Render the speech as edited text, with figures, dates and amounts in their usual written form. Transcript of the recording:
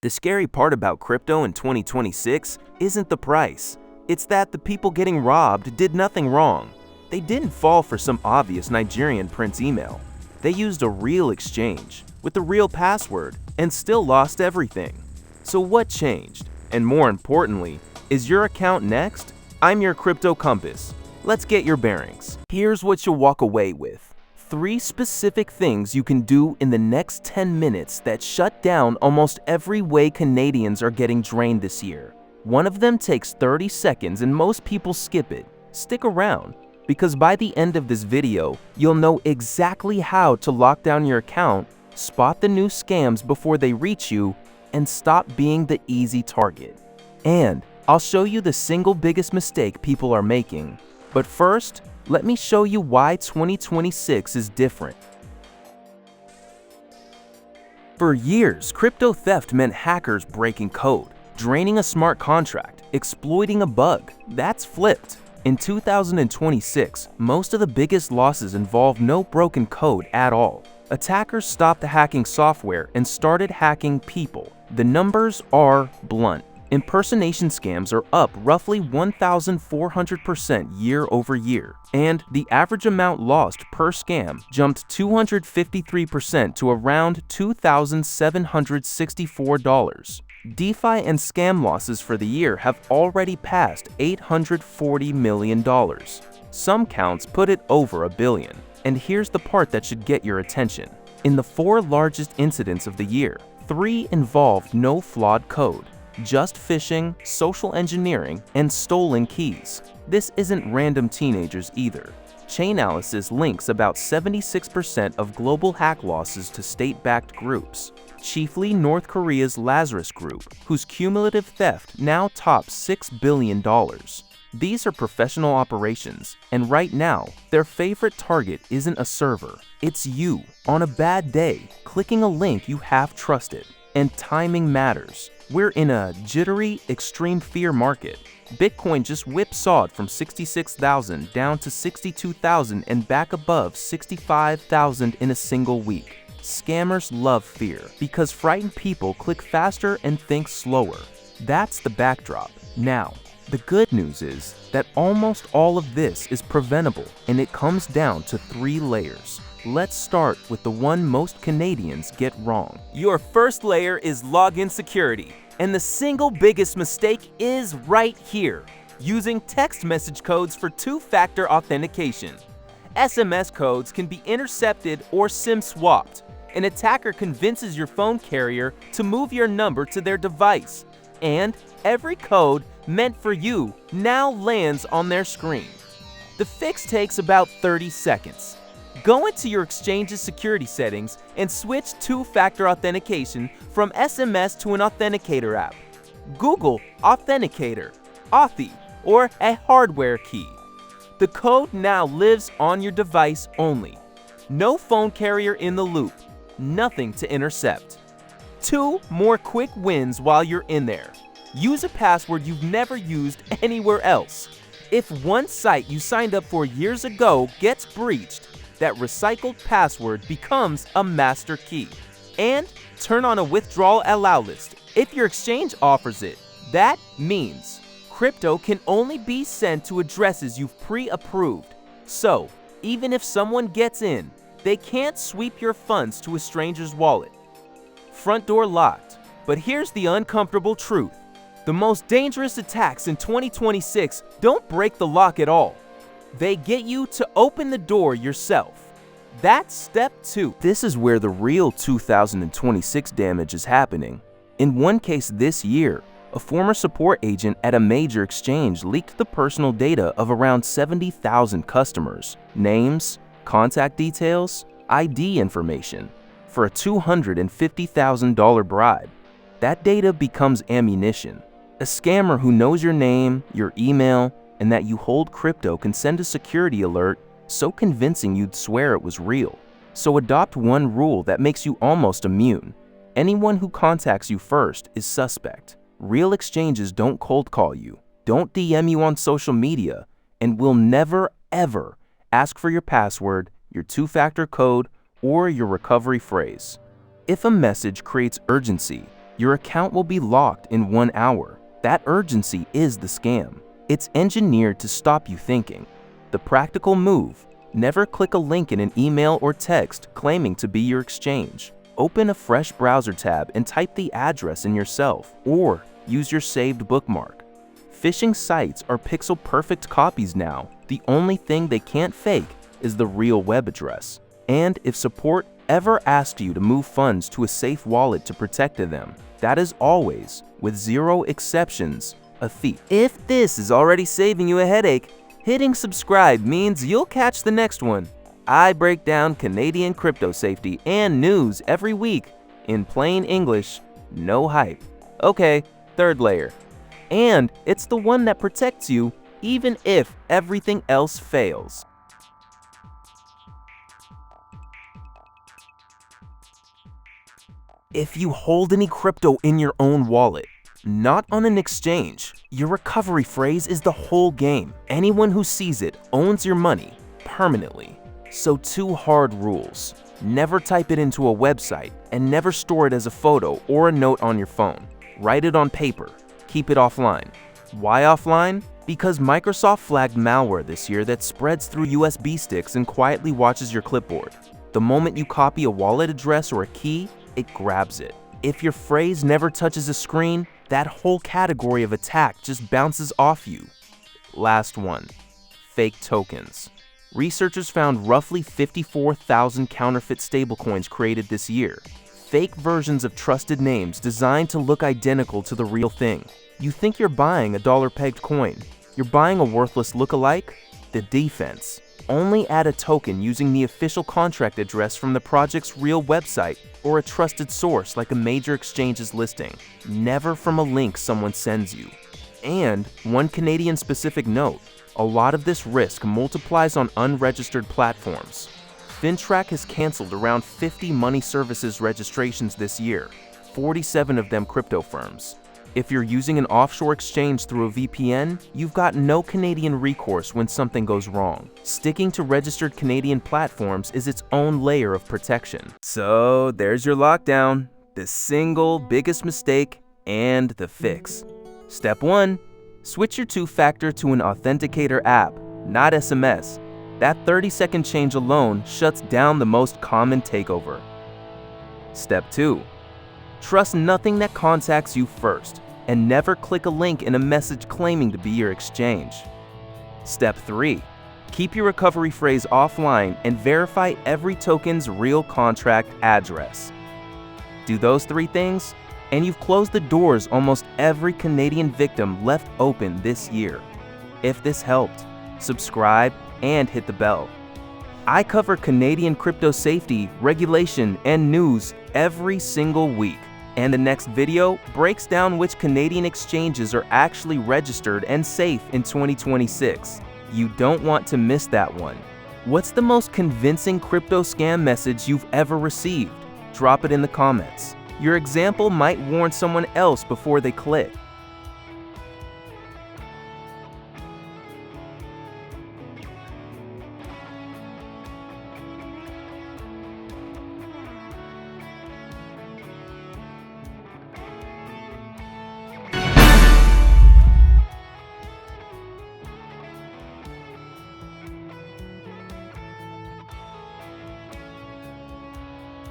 The scary part about crypto in 2026 isn't the price. It's that the people getting robbed did nothing wrong. They didn't fall for some obvious Nigerian prince email. They used a real exchange with a real password and still lost everything. So what changed? And more importantly, is your account next? I'm your Crypto Compass. Let's get your bearings. Here's what you'll walk away with. 3 specific things you can do in the next 10 minutes that shut down almost every way Canadians are getting drained this year. One of them takes 30 seconds and most people skip it. Stick around, because by the end of this video, you'll know exactly how to lock down your account, spot the new scams before they reach you, and stop being the easy target. And I'll show you the single biggest mistake people are making. But first, let me show you why 2026 is different. For years, crypto theft meant hackers breaking code, draining a smart contract, exploiting a bug. That's flipped. In 2026, most of the biggest losses involve no broken code at all. Attackers stopped hacking software and started hacking people. The numbers are blunt. Impersonation scams are up roughly 1,400% year over year, and the average amount lost per scam jumped 253% to around $2,764. DeFi and scam losses for the year have already passed $840 million. Some counts put it over $1 billion. And here's the part that should get your attention. In the 4 largest incidents of the year, 3 involved no flawed code. Just phishing, social engineering, and stolen keys. This isn't random teenagers either. Chainalysis links about 76% of global hack losses to state-backed groups, chiefly North Korea's Lazarus Group, whose cumulative theft now tops $6 billion. These are professional operations, and right now, their favorite target isn't a server. It's you, on a bad day, clicking a link you half trusted. And timing matters. We're in a jittery, extreme fear market. Bitcoin just whipsawed from 66,000 down to 62,000 and back above 65,000 in a single week. Scammers love fear because frightened people click faster and think slower. That's the backdrop. Now, the good news is that almost all of this is preventable, and it comes down to 3 layers. Let's start with the one most Canadians get wrong. Your first layer is login security, and the single biggest mistake is right here, using text message codes for 2-factor authentication. SMS codes can be intercepted or SIM swapped. An attacker convinces your phone carrier to move your number to their device, and every code meant for you now lands on their screen. The fix takes about 30 seconds. Go into your exchange's security settings and switch 2-factor authentication from SMS to an Authenticator-app. Google Authenticator, Authy, or a hardware key. The code now lives on your device only. No phone carrier in the loop. Nothing to intercept. 2 more quick wins while you're in there. Use a password you've never used anywhere else. If one site you signed up for years ago gets breached, that recycled password becomes a master key. And turn on a withdrawal allowlist if your exchange offers it. That means crypto can only be sent to addresses you've pre-approved. So, even if someone gets in, they can't sweep your funds to a stranger's wallet. Front door locked. But here's the uncomfortable truth. The most dangerous attacks in 2026 don't break the lock at all. They get you to open the door yourself. That's step 2. This is where the real 2026 damage is happening. In one case this year, a former support agent at a major exchange leaked the personal data of around 70,000 customers, names, contact details, ID information, for a $250,000 bribe. That data becomes ammunition. A scammer who knows your name, your email, and that you hold crypto can send a security alert so convincing you'd swear it was real. So adopt one rule that makes you almost immune. Anyone who contacts you first is suspect. Real exchanges don't cold call you, don't DM you on social media, and will never, ever ask for your password, your 2-factor code, or your recovery phrase. If a message creates urgency, Your account will be locked in 1 hour. That urgency is the scam. It's engineered to stop you thinking. The practical move: never click a link in an email or text claiming to be your exchange. Open a fresh browser tab and type the address in yourself, or use your saved bookmark. Phishing sites are pixel-perfect copies now. The only thing they can't fake is the real web address. And if support ever asks you to move funds to a safe wallet to protect them, that is always, with zero exceptions, a thief. If this is already saving you a headache, hitting subscribe means you'll catch the next one. I break down Canadian crypto safety and news every week in plain English, no hype. Okay, third layer. And it's the one that protects you even if everything else fails. If you hold any crypto in your own wallet, not on an exchange, your recovery phrase is the whole game. Anyone who sees it owns your money permanently. So 2 hard rules. Never type it into a website, and never store it as a photo or a note on your phone. Write it on paper. Keep it offline. Why offline? Because Microsoft flagged malware this year that spreads through USB sticks and quietly watches your clipboard. The moment you copy a wallet address or a key, it grabs it. If your phrase never touches a screen, that whole category of attack just bounces off you. Last one. Fake tokens. Researchers found roughly 54,000 counterfeit stablecoins created this year. Fake versions of trusted names designed to look identical to the real thing. You think you're buying a dollar-pegged coin. You're buying a worthless lookalike? The defense: only add a token using the official contract address from the project's real website or a trusted source like a major exchange's listing. Never from a link someone sends you. And one Canadian-specific note: a lot of this risk multiplies on unregistered platforms. FinTrack has canceled around 50 money services registrations this year, 47 of them crypto firms. If you're using an offshore exchange through a VPN, you've got no Canadian recourse when something goes wrong. Sticking to registered Canadian platforms is its own layer of protection. So there's your lockdown, the single biggest mistake and the fix. Step 1. Switch your 2-factor to an Authenticator-app, not SMS. That 30-second change alone shuts down the most common takeover. Step 2. Trust nothing that contacts you first, and never click a link in a message claiming to be your exchange. Step 3. Keep your recovery phrase offline and verify every token's real contract address. Do those 3 things, and you've closed the doors almost every Canadian victim left open this year. If this helped, subscribe and hit the bell. I cover Canadian crypto safety, regulation, and news every single week. And the next video breaks down which Canadian exchanges are actually registered and safe in 2026. You don't want to miss that one. What's the most convincing crypto scam message you've ever received? Drop it in the comments. Your example might warn someone else before they click.